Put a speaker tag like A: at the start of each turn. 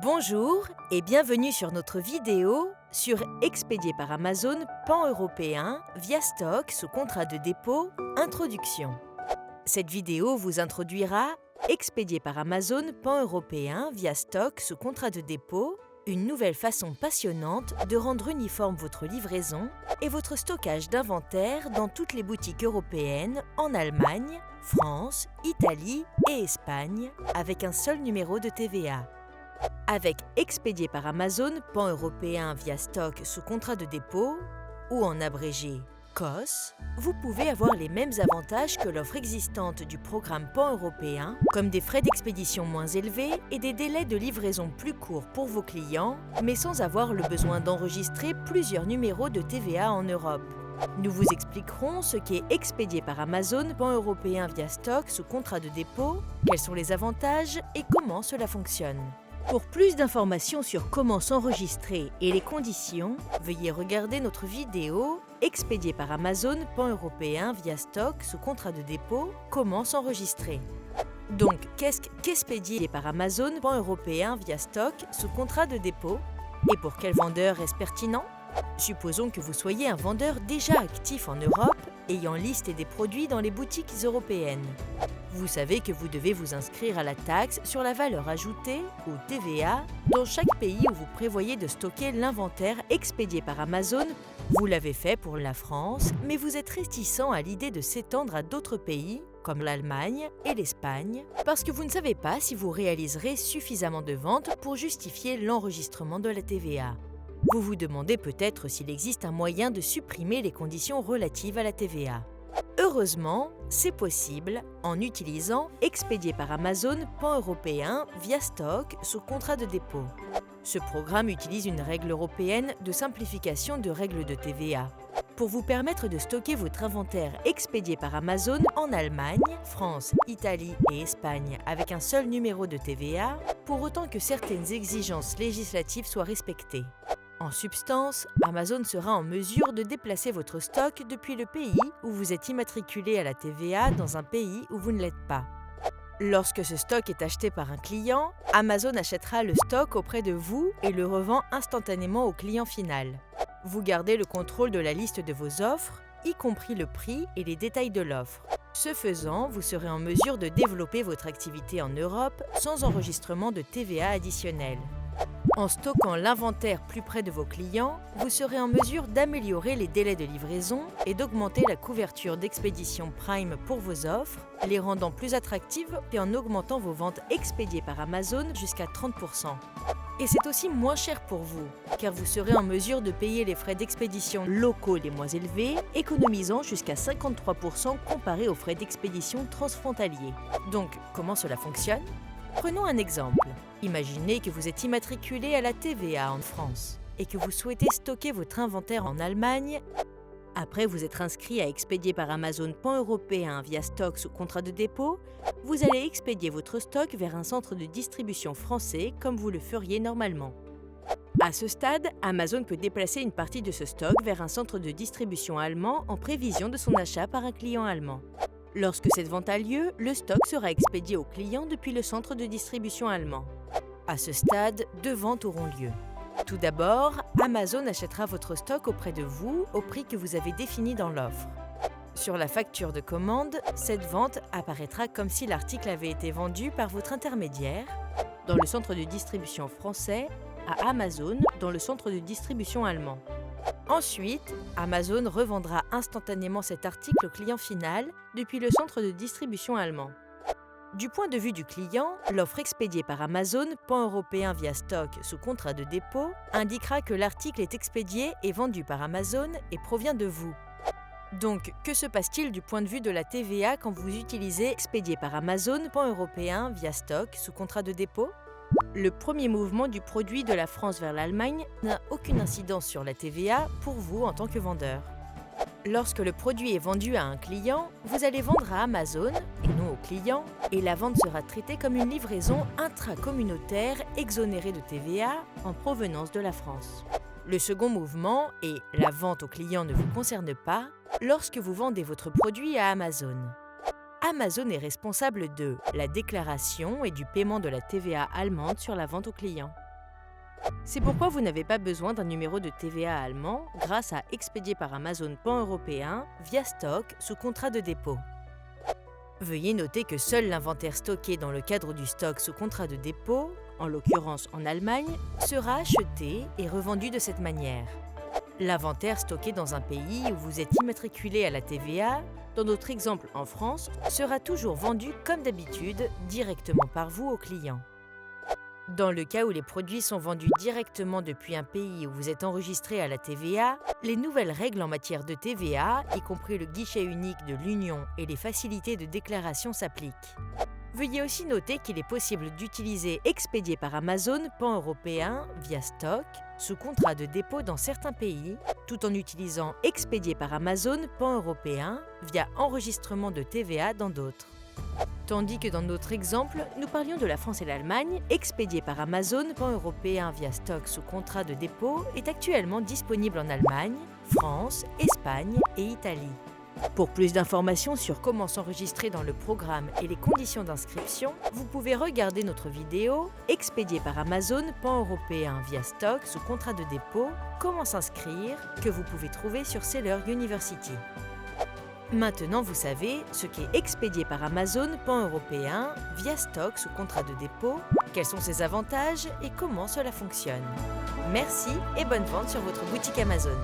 A: Bonjour et bienvenue sur notre vidéo sur Expédié par Amazon pan-européen via stock sous contrat de dépôt, introduction. Cette vidéo vous introduira Expédié par Amazon pan-européen via stock sous contrat de dépôt, une nouvelle façon passionnante de rendre uniforme votre livraison et votre stockage d'inventaire dans toutes les boutiques européennes en Allemagne, France, Italie et Espagne avec un seul numéro de TVA. Avec Expédié par Amazon pan-européen via stock sous contrat de dépôt, ou en abrégé COS, vous pouvez avoir les mêmes avantages que l'offre existante du programme pan-européen, comme des frais d'expédition moins élevés et des délais de livraison plus courts pour vos clients, mais sans avoir le besoin d'enregistrer plusieurs numéros de TVA en Europe. Nous vous expliquerons ce qu'est Expédié par Amazon pan-européen via stock sous contrat de dépôt, quels sont les avantages et comment cela fonctionne. Pour plus d'informations sur comment s'enregistrer et les conditions, veuillez regarder notre vidéo Expédié par Amazon pan-européen via stock sous contrat de dépôt, comment s'enregistrer. Donc, qu'est-ce qu'Expédié par Amazon pan-européen via stock sous contrat de dépôt et pour quel vendeur est-ce pertinent? Supposons que vous soyez un vendeur déjà actif en Europe, ayant listé des produits dans les boutiques européennes. Vous savez que vous devez vous inscrire à la taxe sur la valeur ajoutée, ou TVA, dans chaque pays où vous prévoyez de stocker l'inventaire expédié par Amazon. Vous l'avez fait pour la France, mais vous êtes réticent à l'idée de s'étendre à d'autres pays, comme l'Allemagne et l'Espagne, parce que vous ne savez pas si vous réaliserez suffisamment de ventes pour justifier l'enregistrement de la TVA. Vous vous demandez peut-être s'il existe un moyen de supprimer les conditions relatives à la TVA. Heureusement, c'est possible en utilisant Expédié par Amazon pan-européen via stock sous contrat de dépôt. Ce programme utilise une règle européenne de simplification de règles de TVA pour vous permettre de stocker votre inventaire expédié par Amazon en Allemagne, France, Italie et Espagne avec un seul numéro de TVA, pour autant que certaines exigences législatives soient respectées. En substance, Amazon sera en mesure de déplacer votre stock depuis le pays où vous êtes immatriculé à la TVA dans un pays où vous ne l'êtes pas. Lorsque ce stock est acheté par un client, Amazon achètera le stock auprès de vous et le revend instantanément au client final. Vous gardez le contrôle de la liste de vos offres, y compris le prix et les détails de l'offre. Ce faisant, vous serez en mesure de développer votre activité en Europe sans enregistrement de TVA additionnel. En stockant l'inventaire plus près de vos clients, vous serez en mesure d'améliorer les délais de livraison et d'augmenter la couverture d'expédition Prime pour vos offres, les rendant plus attractives et en augmentant vos ventes expédiées par Amazon jusqu'à 30%. Et c'est aussi moins cher pour vous, car vous serez en mesure de payer les frais d'expédition locaux les moins élevés, économisant jusqu'à 53% comparé aux frais d'expédition transfrontaliers. Donc, comment cela fonctionne ? Prenons un exemple. Imaginez que vous êtes immatriculé à la TVA en France et que vous souhaitez stocker votre inventaire en Allemagne. Après vous être inscrit à Expédié par Amazon pan-européen via stock sous contrat de dépôt, vous allez expédier votre stock vers un centre de distribution français comme vous le feriez normalement. À ce stade, Amazon peut déplacer une partie de ce stock vers un centre de distribution allemand en prévision de son achat par un client allemand. Lorsque cette vente a lieu, le stock sera expédié au client depuis le centre de distribution allemand. À ce stade, deux ventes auront lieu. Tout d'abord, Amazon achètera votre stock auprès de vous au prix que vous avez défini dans l'offre. Sur la facture de commande, cette vente apparaîtra comme si l'article avait été vendu par votre intermédiaire dans le centre de distribution français à Amazon dans le centre de distribution allemand. Ensuite, Amazon revendra instantanément cet article au client final depuis le centre de distribution allemand. Du point de vue du client, l'offre expédiée par Amazon pan-européen via stock sous contrat de dépôt indiquera que l'article est expédié et vendu par Amazon et provient de vous. Donc, que se passe-t-il du point de vue de la TVA quand vous utilisez Expédié par Amazon pan-européen via stock sous contrat de dépôt ? Le premier mouvement du produit de la France vers l'Allemagne n'a aucune incidence sur la TVA pour vous en tant que vendeur. Lorsque le produit est vendu à un client, vous allez vendre à Amazon et non au client, et la vente sera traitée comme une livraison intracommunautaire exonérée de TVA en provenance de la France. Le second mouvement est « la vente au client ne vous concerne pas » lorsque vous vendez votre produit à Amazon. Amazon est responsable de la déclaration et du paiement de la TVA allemande sur la vente au client. C'est pourquoi vous n'avez pas besoin d'un numéro de TVA allemand grâce à Expédier par Amazon pan-européen via stock sous contrat de dépôt. Veuillez noter que seul l'inventaire stocké dans le cadre du stock sous contrat de dépôt, en l'occurrence en Allemagne, sera acheté et revendu de cette manière. L'inventaire stocké dans un pays où vous êtes immatriculé à la TVA, dans notre exemple en France, sera toujours vendu comme d'habitude directement par vous au client. Dans le cas où les produits sont vendus directement depuis un pays où vous êtes enregistré à la TVA, les nouvelles règles en matière de TVA, y compris le guichet unique de l'Union et les facilités de déclaration s'appliquent. Veuillez aussi noter qu'il est possible d'utiliser Expédier par Amazon pan-européen via stock, sous contrat de dépôt dans certains pays, tout en utilisant Expédier par Amazon pan-européen via enregistrement de TVA dans d'autres. Tandis que dans notre exemple, nous parlions de la France et l'Allemagne, Expédier par Amazon pan-européen via stock sous contrat de dépôt est actuellement disponible en Allemagne, France, Espagne et Italie. Pour plus d'informations sur comment s'enregistrer dans le programme et les conditions d'inscription, vous pouvez regarder notre vidéo « Expédier par Amazon pan-européen via stock sous contrat de dépôt, comment s'inscrire » que vous pouvez trouver sur Seller University. Maintenant, vous savez ce qu'est Expédier par Amazon pan-européen via stock sous contrat de dépôt, quels sont ses avantages et comment cela fonctionne. Merci et bonne vente sur votre boutique Amazon.